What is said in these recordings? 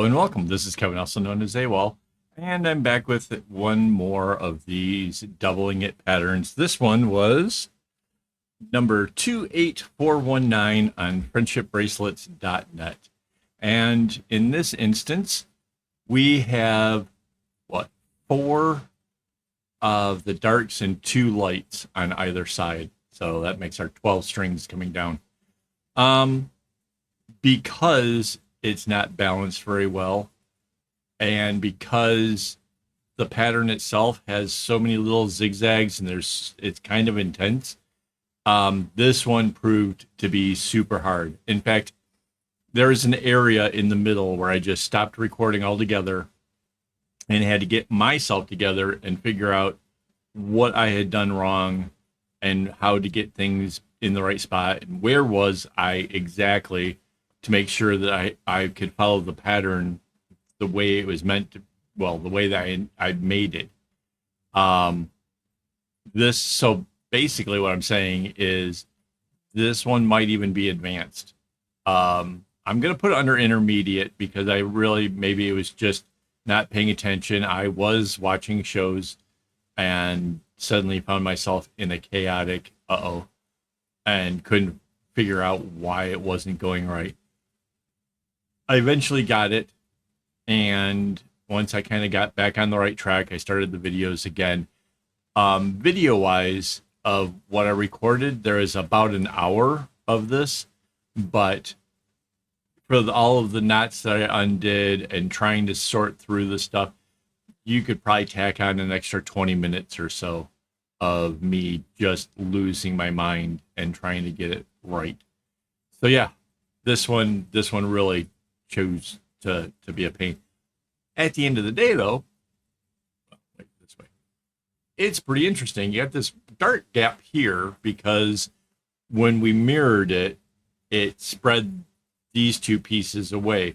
Hello and welcome. This is Kevin, also known as AWOL, and I'm back with one more of these doubling it patterns. This one was number 28419 on friendshipbracelets.net. And in this instance, we have what, four of the darks and two lights on either side. So that makes our 12 strings coming down. Because it's not balanced very well, and because the pattern itself has so many little zigzags and it's kind of intense, this one proved to be super hard. In fact, there's an area in the middle where I just stopped recording altogether and had to get myself together and figure out what I had done wrong and how to get things in the right spot and where was I exactly, to make sure that I could follow the pattern the way it was meant to, well, the way that I made it. So basically what I'm saying is this one might even be advanced. I'm going to put it under intermediate because I really, maybe it was just not paying attention. I was watching shows and suddenly found myself in a chaotic, and couldn't figure out why it wasn't going right. I eventually got it, and once I kind of got back on the right track, I started the videos again. Video-wise, of what I recorded, there is about an hour of this, but for all of the knots that I undid and trying to sort through the stuff, you could probably tack on an extra 20 minutes or so of me just losing my mind and trying to get it right. So yeah, this one really chose to be a pain. At the end of the day, though, wait, this way, it's pretty interesting. You have this dark gap here because when we mirrored it, it spread these two pieces away.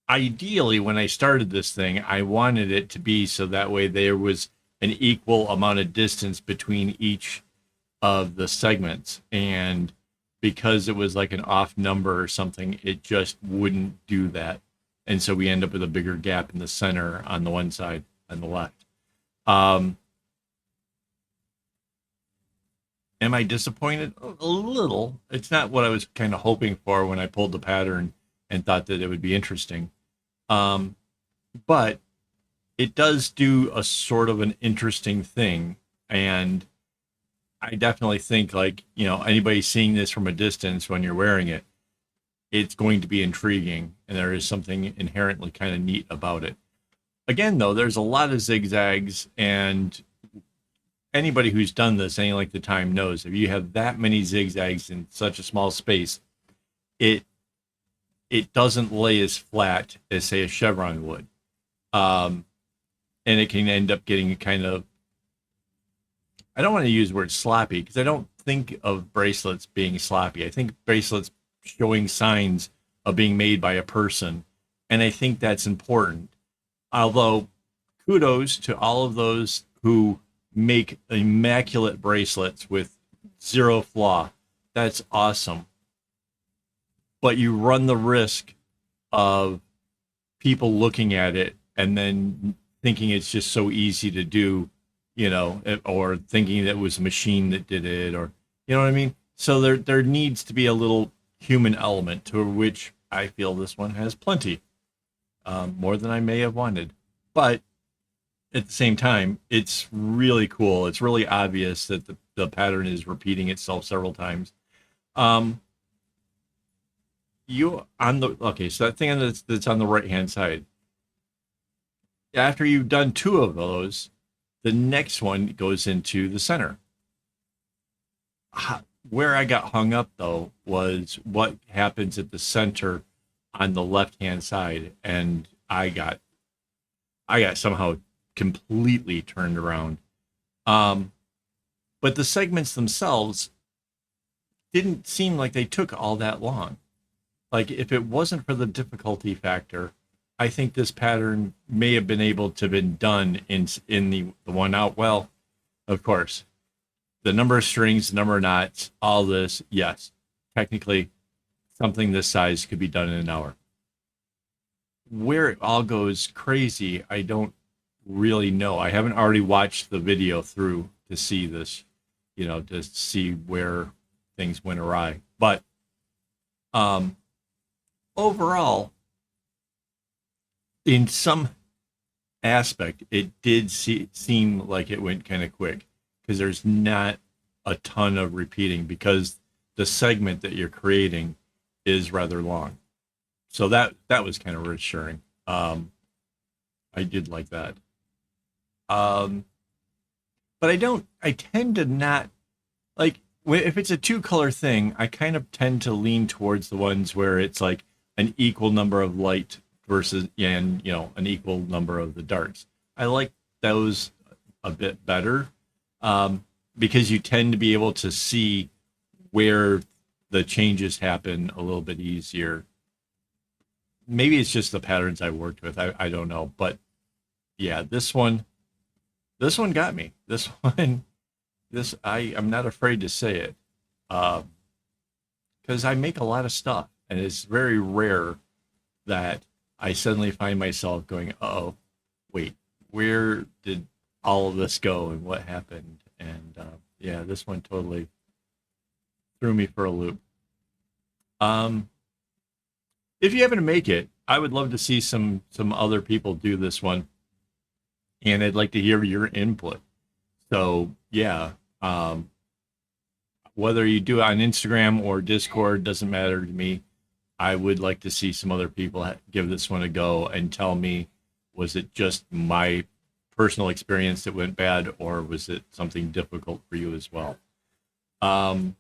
Ideally, when I started this thing, I wanted it to be so that way there was an equal amount of distance between each of the segments, and because it was like an off number or something, it just wouldn't do that. And so we end up with a bigger gap in the center on the one side and the left. Am I disappointed? A little. It's not what I was kind of hoping for when I pulled the pattern and thought that it would be interesting. But it does do a sort of an interesting thing. And I definitely think, like, anybody seeing this from a distance when you're wearing it, it's going to be intriguing. And there is something inherently kind of neat about it. Again, though, there's a lot of zigzags, and anybody who's done this any length of time knows if you have that many zigzags in such a small space, it doesn't lay as flat as, say, a chevron would. And it can end up getting kind of, I don't want to use the word sloppy because I don't think of bracelets being sloppy. I think bracelets showing signs of being made by a person. And I think that's important. Although kudos to all of those who make immaculate bracelets with zero flaw. That's awesome. But you run the risk of people looking at it and then thinking it's just so easy to do, or thinking that it was a machine that did it, or, you know what I mean? So there needs to be a little human element, to which I feel this one has plenty, more than I may have wanted. But at the same time, it's really cool. It's really obvious that the pattern is repeating itself several times. So that thing that's on the right hand side, after you've done two of those, the next one goes into the center. Where I got hung up, though, was what happens at the center on the left hand side, and I got somehow completely turned around. But the segments themselves didn't seem like they took all that long. Like, if it wasn't for the difficulty factor, I think this pattern may have been able to have been done in the one out. Well, of course, the number of strings, the number of knots, all this, yes, technically something this size could be done in an hour. where it all goes crazy, I don't really know. I haven't already watched the video through to see this, to see where things went awry. But um, overall, in some aspect, it did seem like it went kind of quick because there's not a ton of repeating because the segment that you're creating is rather long. So that was kind of reassuring. I did like that. Um, but I tend to not like if it's a two color thing, I kind of tend to lean towards the ones where it's like an equal number of light versus and an equal number of the darks. I like those a bit better um, because you tend to be able to see where the changes happen a little bit easier. Maybe it's just the patterns I've worked with. I don't know, but yeah, this one got me. This one I'm not afraid to say it because I make a lot of stuff, and it's very rare that I suddenly find myself going, "Oh, wait, where did all of this go, and what happened?" And yeah, this one totally threw me for a loop. Um, if you happen to make it, I would love to see some other people do this one, and I'd like to hear your input. So yeah, whether you do it on Instagram or Discord doesn't matter to me. I would like to see some other people give this one a go and tell me, was it just my personal experience that went bad, or was it something difficult for you as well? Um,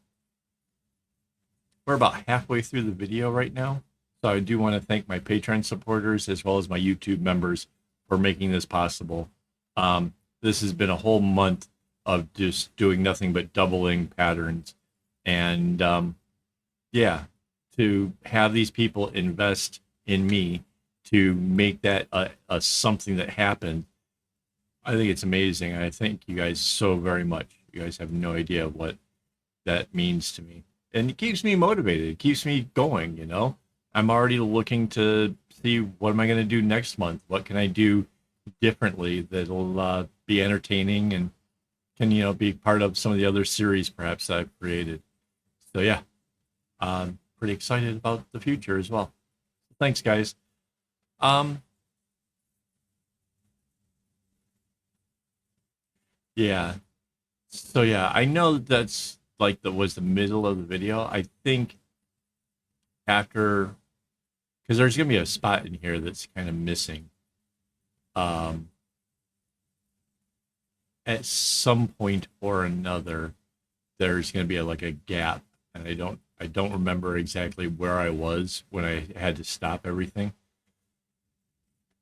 we're about halfway through the video right now, so I do want to thank my Patreon supporters as well as my YouTube members for making this possible. This has been a whole month of just doing nothing but doubling patterns, and yeah, to have these people invest in me to make that a something that happened, I think it's amazing. I thank you guys so very much. You guys have no idea what that means to me, and it keeps me motivated. It keeps me going. I'm already looking to see what am I going to do next month. What can I do differently that'll be entertaining and can be part of some of the other series perhaps that I've created. So yeah, pretty excited about the future as well. Thanks, guys. Um, yeah. So yeah, I know that's like the was the middle of the video. I think after because there's gonna be a spot in here that's kind of missing. Um, at some point or another, there's gonna be like a gap, and I don't remember exactly where I was when I had to stop everything.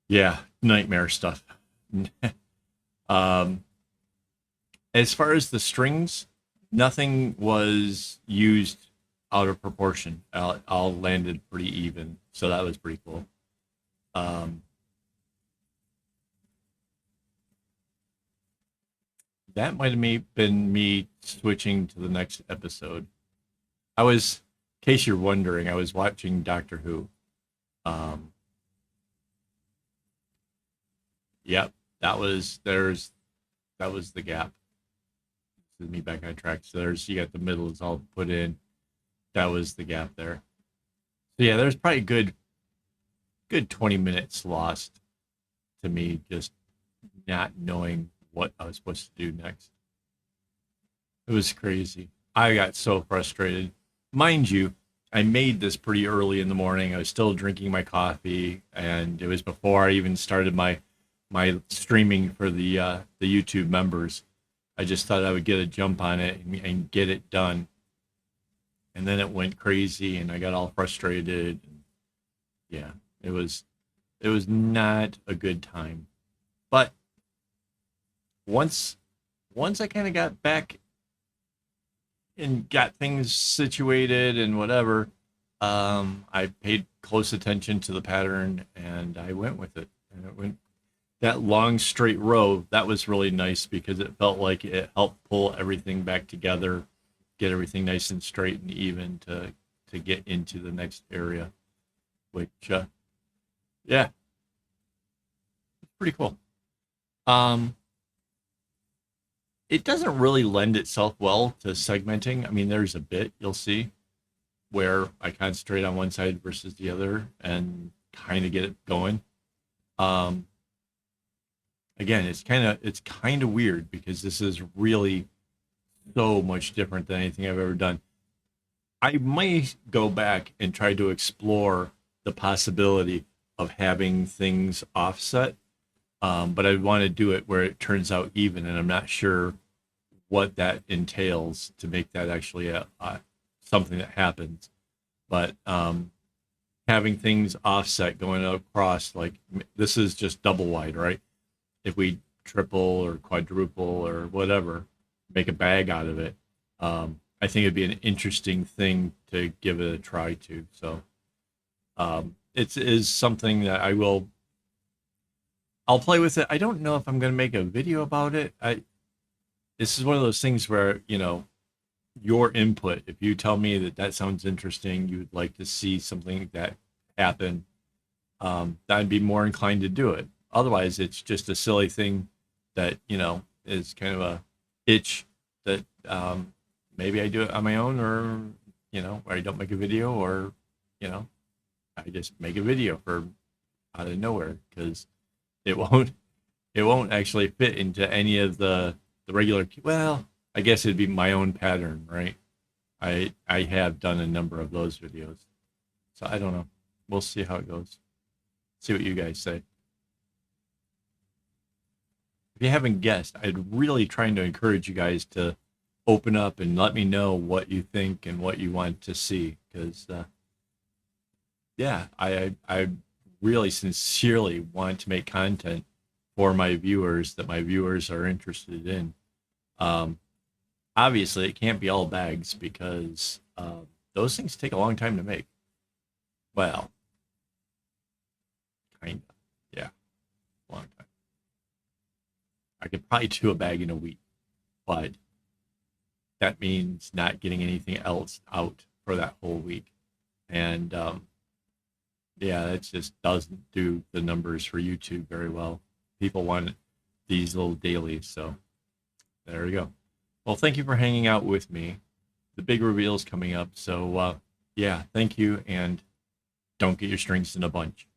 Yeah, nightmare stuff. um, as far as the strings, nothing was used out of proportion. All landed pretty even, so that was pretty cool. Um, that might have been me switching to the next episode. In case you're wondering, I was watching Doctor Who. Um, yep, that was the gap. This is me back on track. So you got the middle is all put in. That was the gap there. So yeah, there's probably good 20 minutes lost to me just not knowing what I was supposed to do next. It was crazy. I got so frustrated. Mind you, I made this pretty early in the morning. I was still drinking my coffee, and it was before I even started my streaming for the YouTube members. I just thought I would get a jump on it and get it done. And then it went crazy, and I got all frustrated. Yeah, it was it was not a good time. But once once I kind of got back and got things situated and whatever, I paid close attention to the pattern and I went with it. And it went that long straight row. That was really nice because it felt like it helped pull everything back together, get everything nice and straight and even to get into the next area. Which, yeah, Pretty cool. Um, it doesn't really lend itself well to segmenting. I mean, there's a bit you'll see where I concentrate on one side versus the other and kind of get it going. Um, Again, it's kind of weird because this is really so much different than anything I've ever done. I might go back and try to explore the possibility of having things offset, but I want to do it where it turns out even, and I'm not sure what that entails to make that actually a something that happens. But having things offset going across, like this is just double wide, right? If we triple or quadruple or whatever, make a bag out of it, I think it'd be an interesting thing to give it a try to. So it is something that I'll play with it. I don't know if I'm going to make a video about it. This is one of those things where, your input, if you tell me that that sounds interesting, you would like to see something that happen, I'd be more inclined to do it. Otherwise, it's just a silly thing that, is kind of a itch that maybe I do it on my own, or, or I don't make a video, or, you know, I just make a video for out of nowhere because it won't it won't actually fit into any of the regular. Well, I guess it'd be my own pattern, right? I have done a number of those videos, so I don't know. We'll see how it goes. See what you guys say. If you haven't guessed, I'd really trying to encourage you guys to open up and let me know what you think and what you want to see, because yeah, I really sincerely want to make content for my viewers that my viewers are interested in. Um, Obviously, it can't be all bags because those things take a long time to make. Well, kind of, yeah, long time. I could probably do a bag in a week, but that means not getting anything else out for that whole week. And yeah, it just doesn't do the numbers for YouTube very well. People want these little dailies, so there we go. Well, thank you for hanging out with me. The big reveal is coming up, so yeah, thank you, and don't get your strings in a bunch.